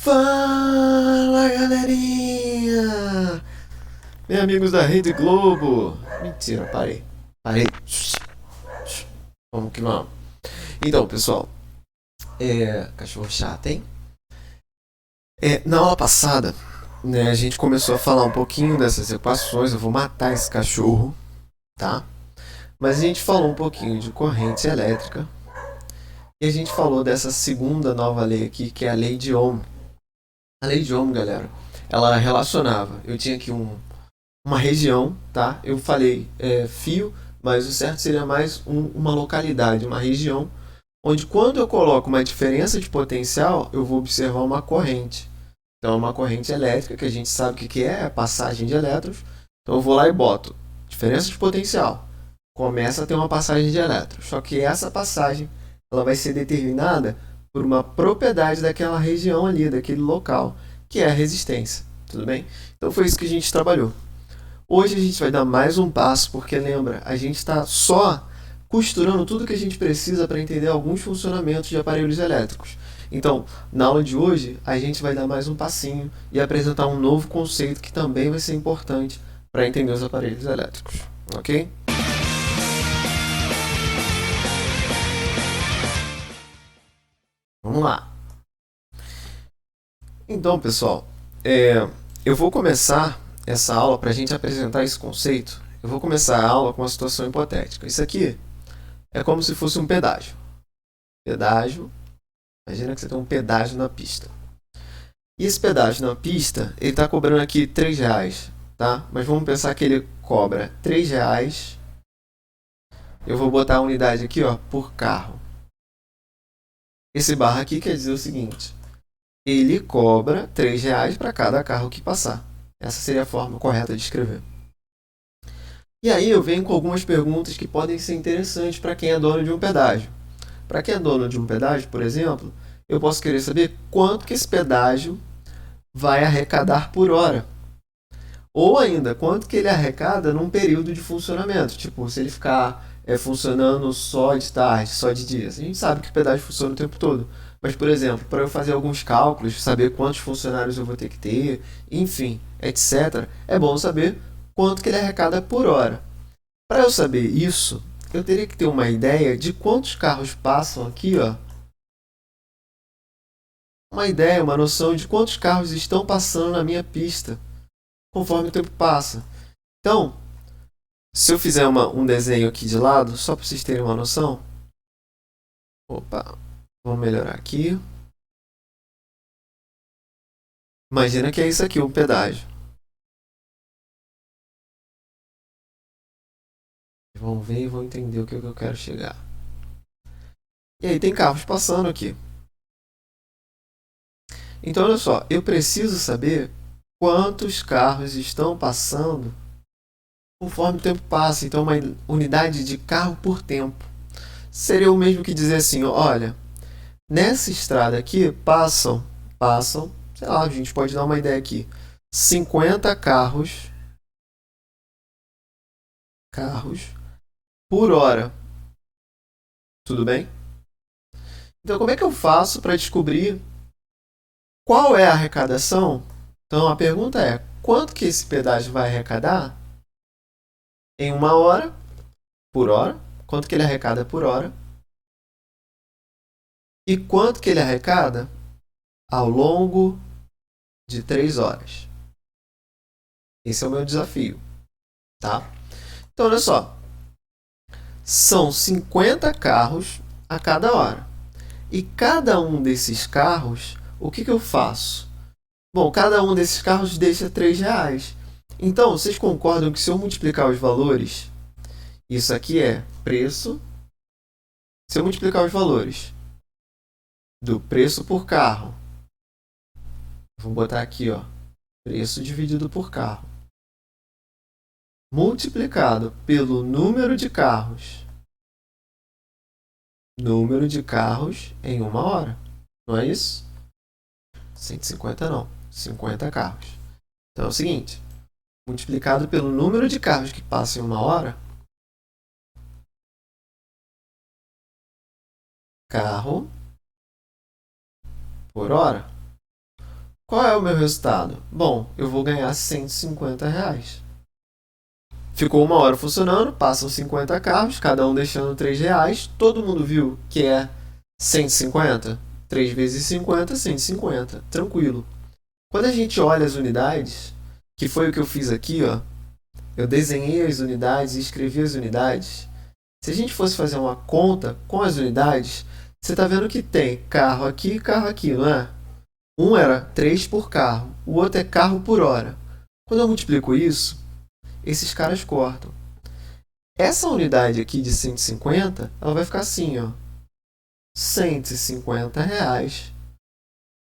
Fala, galerinha! Meus amigos da Rede Globo! Mentira, parei. Parei. Vamos que vamos. Então, pessoal, cachorro chato, hein? Na aula passada, né, a gente começou a falar um pouquinho dessas equações. Eu vou matar esse cachorro, tá? Mas a gente falou um pouquinho de corrente elétrica. E a gente falou dessa segunda nova lei aqui, que é a lei de Ohm. A lei de Ohm, galera, ela relacionava. Eu tinha aqui uma região, tá? Eu falei fio, mas o certo seria mais uma localidade, uma região, onde quando eu coloco uma diferença de potencial, eu vou observar uma corrente. Então, é uma corrente elétrica, que a gente sabe o que é a passagem de elétrons. Então, eu vou lá e boto diferença de potencial. Começa a ter uma passagem de elétrons. Só que essa passagem ela vai ser determinada por uma propriedade daquela região ali, daquele local, que é a resistência. Tudo bem? Então, foi isso que a gente trabalhou. Hoje a gente vai dar mais um passo, porque lembra, a gente está só costurando tudo que a gente precisa para entender alguns funcionamentos de aparelhos elétricos. Então, na aula de hoje, a gente vai dar mais um passinho e apresentar um novo conceito que também vai ser importante para entender os aparelhos elétricos. Ok? Vamos lá. Então, pessoal, eu vou começar essa aula para a gente apresentar esse conceito. Eu vou começar a aula com uma situação hipotética. Isso aqui é como se fosse um pedágio. Pedágio. Imagina que você tem um pedágio na pista. E esse pedágio na pista, ele está cobrando aqui R$ 3, tá? Mas vamos pensar que ele cobra R$ 3. Eu vou botar a unidade aqui, ó, por carro. Esse barra aqui quer dizer o seguinte: ele cobra R$ 3 para cada carro que passar. Essa seria a forma correta de escrever. E aí eu venho com algumas perguntas que podem ser interessantes para quem é dono de um pedágio. Para quem é dono de um pedágio, por exemplo, eu posso querer saber quanto que esse pedágio vai arrecadar por hora. Ou ainda, quanto que ele arrecada num período de funcionamento. Tipo, se ele ficar funcionando só de tarde, só de dia. A gente sabe que o pedágio funciona o tempo todo. Mas, por exemplo, para eu fazer alguns cálculos, saber quantos funcionários eu vou ter que ter, enfim, etc., é bom saber quanto que ele arrecada por hora. Para eu saber isso, eu teria que ter uma ideia de quantos carros passam aqui, ó. Uma ideia, uma noção de quantos carros estão passando na minha pista conforme o tempo passa. Então, se eu fizer um desenho aqui de lado, só para vocês terem uma noção. Opa, vamos melhorar aqui. Imagina que é isso aqui, um pedágio. Vamos ver e vão entender o que eu quero chegar. E aí tem carros passando aqui. Então, olha só, eu preciso saber quantos carros estão passando conforme o tempo passa. Então, uma unidade de carro por tempo. Seria o mesmo que dizer assim, olha, nessa estrada aqui passam, sei lá, a gente pode dar uma ideia aqui, 50 carros por hora. Tudo bem? Então, como é que eu faço para descobrir qual é a arrecadação? Então, a pergunta é, quanto que esse pedágio vai arrecadar em uma hora, por hora? Quanto que ele arrecada por hora? E quanto que ele arrecada ao longo de 3 horas? Esse é o meu desafio, tá? Então, olha só. São 50 carros a cada hora. E cada um desses carros, o que eu faço? Bom, cada um desses carros deixa R$ 3. Então, vocês concordam que se eu multiplicar os valores, isso aqui é preço. Se eu multiplicar os valores do preço por carro, vou botar aqui, ó, preço dividido por carro, multiplicado pelo número de carros em uma hora. Não é isso? 150 não, 50 carros. Então é o seguinte, multiplicado pelo número de carros que passam em uma hora, carro por hora. Qual é o meu resultado? Bom, eu vou ganhar R$ 150. Ficou 1 hora funcionando, passam 50 carros, cada um deixando R$ 3. Todo mundo viu que é 150? 3 vezes 50, 150. Tranquilo. Quando a gente olha as unidades, que foi o que eu fiz aqui, ó, eu desenhei as unidades e escrevi as unidades. Se a gente fosse fazer uma conta com as unidades, você está vendo que tem carro aqui e carro aqui, não é? Um era 3 por carro, o outro é carro por hora. Quando eu multiplico isso, esses caras cortam. Essa unidade aqui de 150, ela vai ficar assim, ó. R$ 150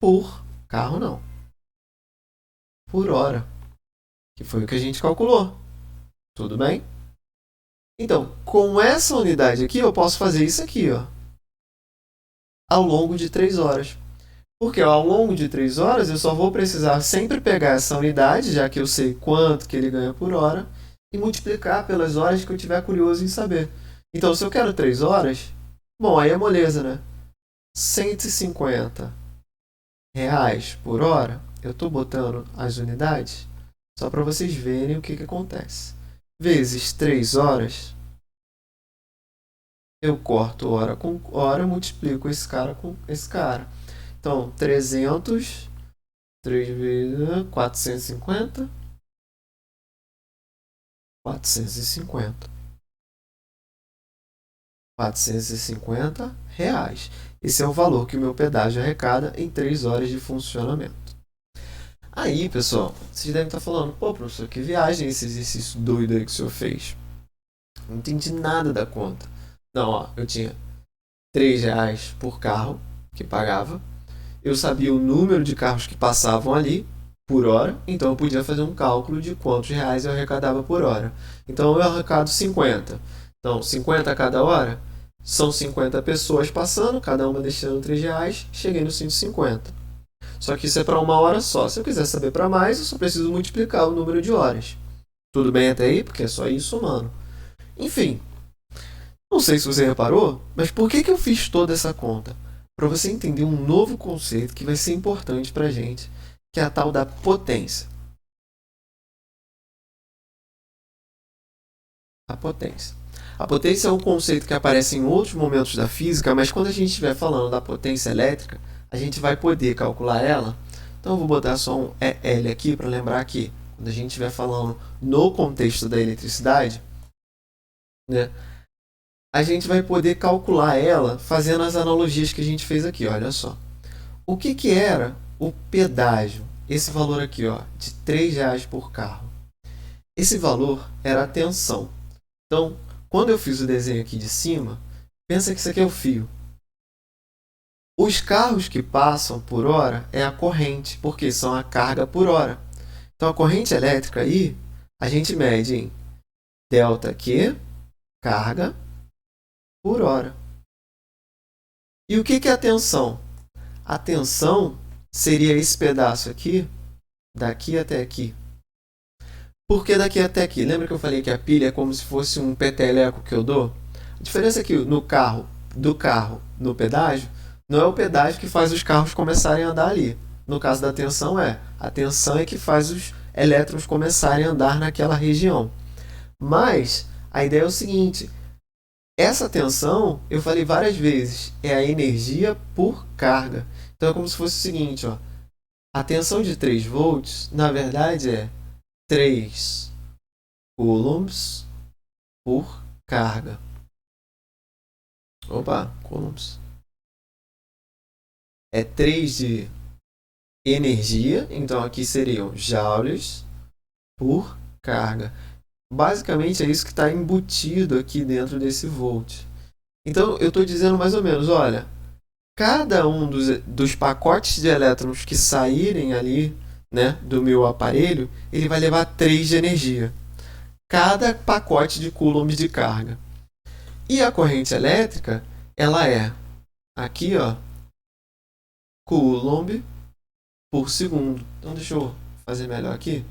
por carro não, por hora, que foi o que a gente calculou. Tudo bem? Então, com essa unidade aqui, eu posso fazer isso aqui, ó, ao longo de 3 horas. Porque ao longo de 3 horas eu só vou precisar sempre pegar essa unidade, já que eu sei quanto que ele ganha por hora, e multiplicar pelas horas que eu tiver curioso em saber. Então, se eu quero 3 horas, bom, aí é moleza, né? R$ 150 por hora, eu estou botando as unidades só para vocês verem o que acontece. Vezes 3 horas, eu corto hora com hora, multiplico esse cara com esse cara. Então, 300, 3 vezes 450, 450. R$ 450. Esse é o valor que o meu pedágio arrecada em 3 horas de funcionamento. Aí, pessoal, vocês devem estar falando, pô, professor, que viagem esse exercício doido aí que o senhor fez. Não entendi nada da conta. Não, ó, eu tinha R$ 3 por carro que pagava. Eu sabia o número de carros que passavam ali por hora, então eu podia fazer um cálculo de quantos reais eu arrecadava por hora. Então eu arrecado 50. Então, 50 a cada hora, são 50 pessoas passando, cada uma deixando R$ 3, cheguei no 150. Só que isso é para 1 hora só. Se eu quiser saber para mais, eu só preciso multiplicar o número de horas. Tudo bem até aí? Porque é só ir somando. Enfim, não sei se você reparou, mas por que eu fiz toda essa conta? Para você entender um novo conceito que vai ser importante para a gente, que é a tal da potência. A potência. A potência é um conceito que aparece em outros momentos da física, mas quando a gente estiver falando da potência elétrica, a gente vai poder calcular ela. Então eu vou botar só um EL aqui para lembrar que quando a gente estiver falando no contexto da eletricidade, né, a gente vai poder calcular ela fazendo as analogias que a gente fez aqui. Olha só. O que era o pedágio? Esse valor aqui, ó, de R$ 3 por carro. Esse valor era a tensão. Então, quando eu fiz o desenho aqui de cima, pensa que isso aqui é o fio. Os carros que passam por hora é a corrente, porque são a carga por hora. Então, a corrente elétrica aí, a gente mede em ΔQ, carga, por hora. E o que é a tensão? A tensão seria esse pedaço aqui, daqui até aqui. Por que daqui até aqui? Lembra que eu falei que a pilha é como se fosse um peteleco que eu dou? A diferença é que no carro, do carro no pedágio, não é o pedágio que faz os carros começarem a andar ali. No caso da tensão a tensão é que faz os elétrons começarem a andar naquela região. Mas a ideia é o seguinte, essa tensão, eu falei várias vezes, é a energia por carga. Então é como se fosse o seguinte, ó, a tensão de 3 volts, na verdade é 3 coulombs por carga. Opa, coulombs. É 3 de energia, então aqui seriam joules por carga. Basicamente é isso que está embutido aqui dentro desse volt. Então eu estou dizendo mais ou menos, olha, cada um dos pacotes de elétrons que saírem ali, né, do meu aparelho, ele vai levar 3 de energia. Cada pacote de coulombs de carga. E a corrente elétrica, ela é aqui, ó, coulomb por segundo. Então deixa eu fazer melhor aqui.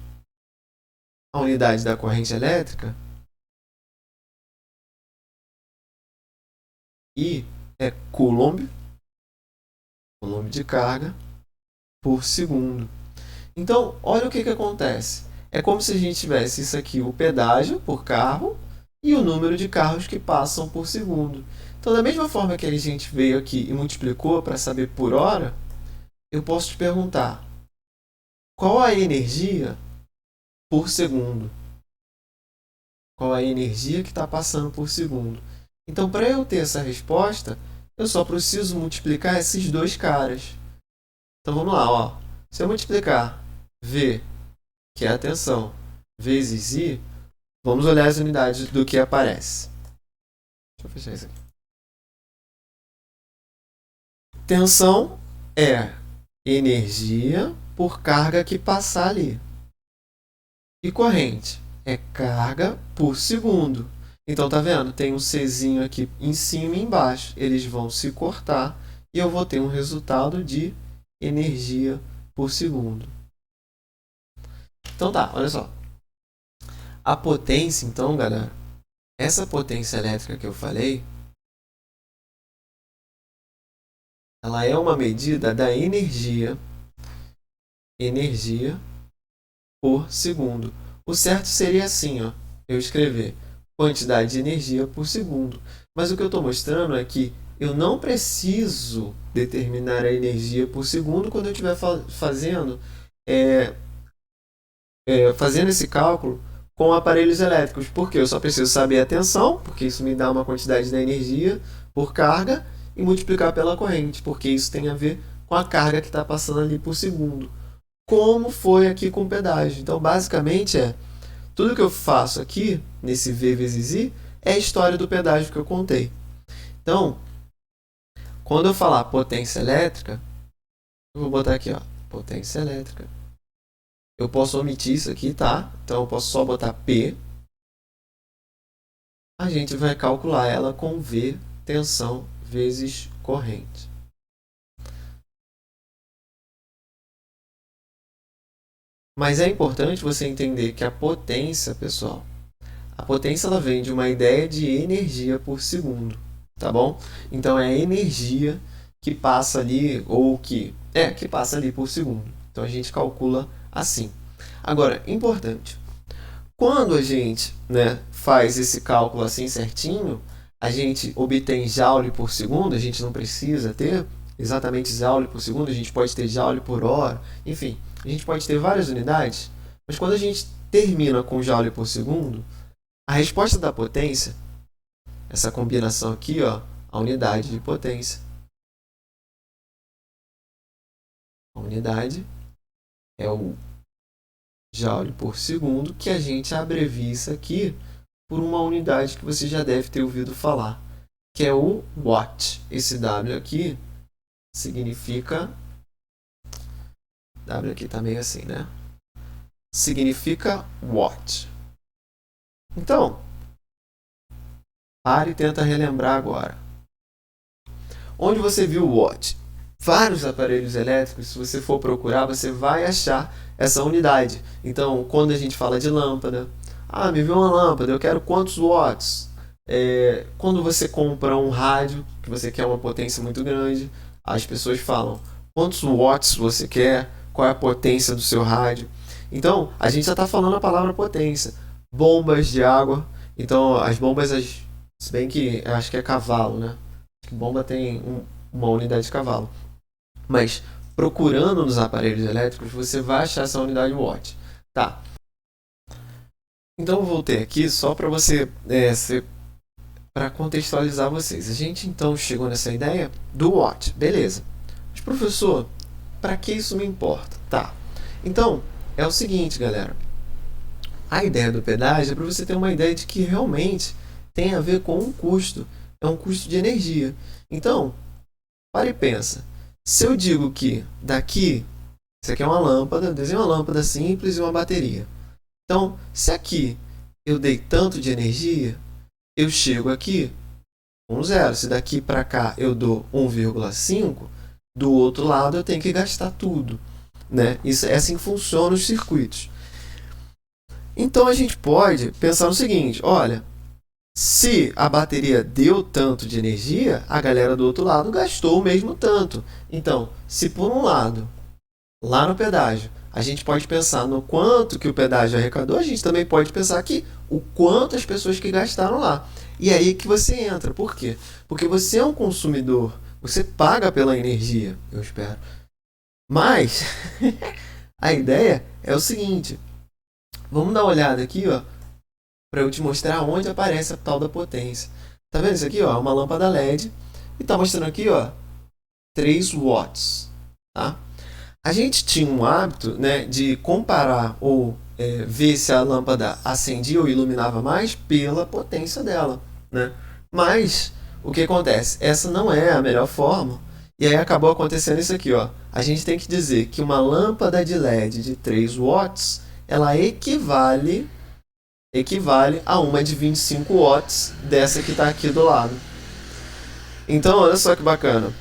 A unidade da corrente elétrica I é coulomb de carga por segundo. Então, olha o que acontece. É como se a gente tivesse isso aqui, o pedágio por carro e o número de carros que passam por segundo. Então, da mesma forma que a gente veio aqui e multiplicou para saber por hora, eu posso te perguntar, qual a energia por segundo? Qual a energia que está passando por segundo? Então, para eu ter essa resposta, eu só preciso multiplicar esses dois caras. Então, vamos lá. Ó. Se eu multiplicar V, que é a tensão, vezes I, vamos olhar as unidades do que aparece. Deixa eu fechar isso aqui. Tensão é energia por carga que passar ali. E corrente é carga por segundo. Então, tá vendo? Tem um Czinho aqui em cima e embaixo. Eles vão se cortar e eu vou ter um resultado de energia por segundo. Então tá, olha só. A potência, então, galera, essa potência elétrica que eu falei, ela é uma medida da energia por segundo. O certo seria assim, ó, eu escrever quantidade de energia por segundo. Mas o que eu estou mostrando é que eu não preciso determinar a energia por segundo quando eu estiver fazendo esse cálculo com aparelhos elétricos. Porque eu só preciso saber a tensão, porque isso me dá uma quantidade de energia por carga, e multiplicar pela corrente, porque isso tem a ver com a carga que está passando ali por segundo. Como foi aqui com o pedágio. Então, basicamente, tudo que eu faço aqui, nesse V vezes I, é a história do pedágio que eu contei. Então, quando eu falar potência elétrica, eu vou botar aqui, ó, potência elétrica. Eu posso omitir isso aqui, tá? Então, eu posso só botar P. A gente vai calcular ela com V, tensão, vezes corrente. Mas é importante você entender que a potência, pessoal, a potência ela vem de uma ideia de energia por segundo, tá bom? Então é a energia que passa ali, ou que passa ali por segundo. Então a gente calcula assim. Agora, importante, quando a gente faz esse cálculo assim certinho, a gente obtém joule por segundo, a gente não precisa ter exatamente joule por segundo, a gente pode ter joule por hora, enfim, a gente pode ter várias unidades, mas quando a gente termina com joule por segundo, a resposta da potência, essa combinação aqui, ó, a unidade de potência. A unidade é o joule por segundo, que a gente abrevia isso aqui por uma unidade que você já deve ter ouvido falar, que é o watt. Esse W aqui significa... W aqui tá meio assim, né? Significa watt. Então, pare e tenta relembrar agora. Onde você viu o watt? Vários aparelhos elétricos, se você for procurar, você vai achar essa unidade. Então, quando a gente fala de lâmpada, me viu uma lâmpada, eu quero quantos watts? Quando você compra um rádio, que você quer uma potência muito grande, as pessoas falam quantos watts você quer, qual é a potência do seu rádio. Então, a gente já está falando a palavra potência. Bombas de água. Então, as bombas, se bem que eu acho que é cavalo, né? Bomba tem uma unidade de cavalo. Mas, procurando nos aparelhos elétricos, você vai achar essa unidade watt. Tá. Então, eu voltei aqui só para para contextualizar vocês. A gente, então, chegou nessa ideia do watt. Beleza. Mas, professor, para que isso me importa? Tá. Então, é o seguinte, galera. A ideia do pedágio é para você ter uma ideia de que realmente tem a ver com um custo. É um custo de energia. Então, para e pensa. Se eu digo que daqui, isso aqui é uma lâmpada, eu desenho uma lâmpada simples e uma bateria. Então, se aqui eu dei tanto de energia, eu chego aqui com 0. Se daqui para cá eu dou 1,5, do outro lado eu tenho que gastar tudo. Né? Isso é assim que funcionam os circuitos. Então a gente pode pensar no seguinte, olha, se a bateria deu tanto de energia, a galera do outro lado gastou o mesmo tanto. Então, se por um lado lá no pedágio. A gente pode pensar no quanto que o pedágio arrecadou, a gente também pode pensar aqui o quanto as pessoas que gastaram lá. E é aí que você entra. Por quê? Porque você é um consumidor, você paga pela energia, eu espero. Mas a ideia é o seguinte, vamos dar uma olhada aqui, ó, para eu te mostrar onde aparece a tal da potência. Tá vendo isso aqui, ó? Uma lâmpada LED e tá mostrando aqui, ó, 3 watts, tá? A gente tinha um hábito, né, de comparar ou ver se a lâmpada acendia ou iluminava mais pela potência dela, né? Mas o que acontece? Essa não é a melhor forma. E aí acabou acontecendo isso aqui, ó. A gente tem que dizer que uma lâmpada de LED de 3 watts, ela equivale a uma de 25 watts dessa que está aqui do lado. Então, olha só que bacana.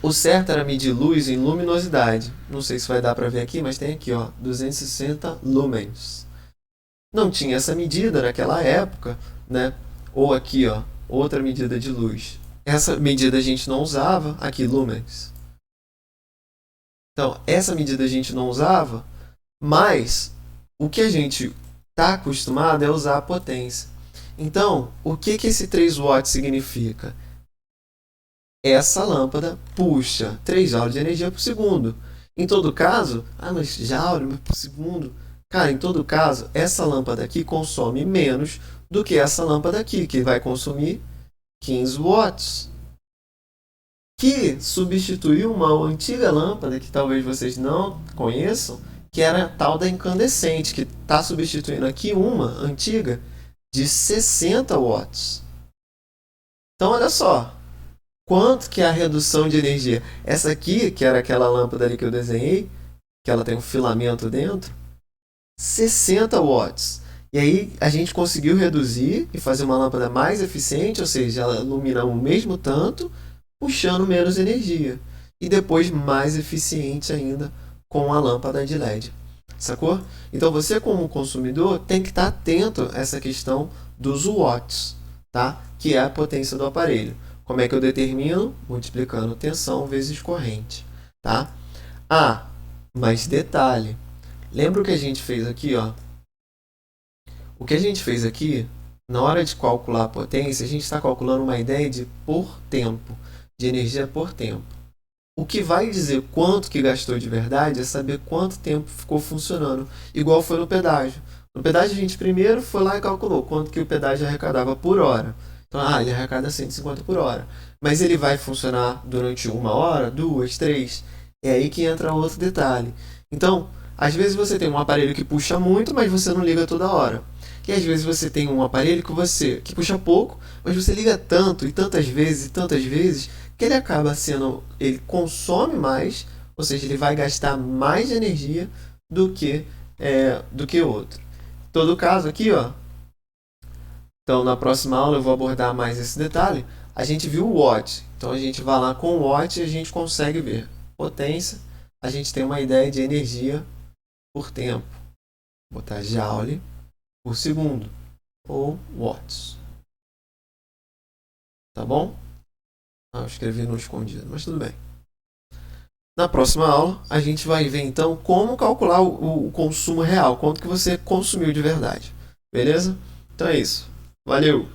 O certo era medir luz em luminosidade. Não sei se vai dar para ver aqui, mas tem aqui, ó, 260 lumens. Não tinha essa medida naquela época, né? Ou aqui, ó, outra medida de luz. Essa medida a gente não usava, aqui lumens. Então, essa medida a gente não usava, mas o que a gente está acostumado é usar a potência. Então, o que esse 3 watts significa? Essa lâmpada puxa 3 joules de energia por segundo. Em todo caso, mas joule por segundo. Cara, em todo caso, essa lâmpada aqui consome menos do que essa lâmpada aqui, que vai consumir 15 watts. Que substituiu uma antiga lâmpada que talvez vocês não conheçam, que era a tal da incandescente, que está substituindo aqui uma antiga de 60 watts. Então, olha só, quanto que é a redução de energia? Essa aqui, que era aquela lâmpada ali que eu desenhei, que ela tem um filamento dentro, 60 watts. E aí a gente conseguiu reduzir e fazer uma lâmpada mais eficiente, ou seja, ela ilumina o mesmo tanto, puxando menos energia. E depois mais eficiente ainda com a lâmpada de LED. Sacou? Então você, como consumidor, tem que estar atento a essa questão dos watts, tá? Que é a potência do aparelho. Como é que eu determino? Multiplicando tensão vezes corrente, tá? Ah, mas detalhe. Lembra o que a gente fez aqui, ó? O que a gente fez aqui, na hora de calcular a potência, a gente está calculando uma ideia de por tempo, de energia por tempo. O que vai dizer quanto que gastou de verdade é saber quanto tempo ficou funcionando, igual foi no pedágio. No pedágio a gente primeiro foi lá e calculou quanto que o pedágio arrecadava por hora. Então, ele arrecada 150 por hora. Mas ele vai funcionar durante 1 hora, 2, 3. É aí que entra outro detalhe. Então, às vezes você tem um aparelho que puxa muito, mas você não liga toda hora. E às vezes você tem um aparelho que puxa pouco, mas você liga tanto e tantas vezes, que ele acaba sendo, ele consome mais, ou seja, ele vai gastar mais energia do que outro. Em todo caso aqui, ó, então na próxima aula eu vou abordar mais esse detalhe. A gente viu o watt, então a gente vai lá com o watt e a gente consegue ver potência, a gente tem uma ideia de energia por tempo. Vou botar joule por segundo ou watts. Tá bom? Eu escrevi no escondido, mas tudo bem. Na próxima aula, a gente vai ver então como calcular o consumo real, quanto que você consumiu de verdade. Beleza? Então é isso. Valeu!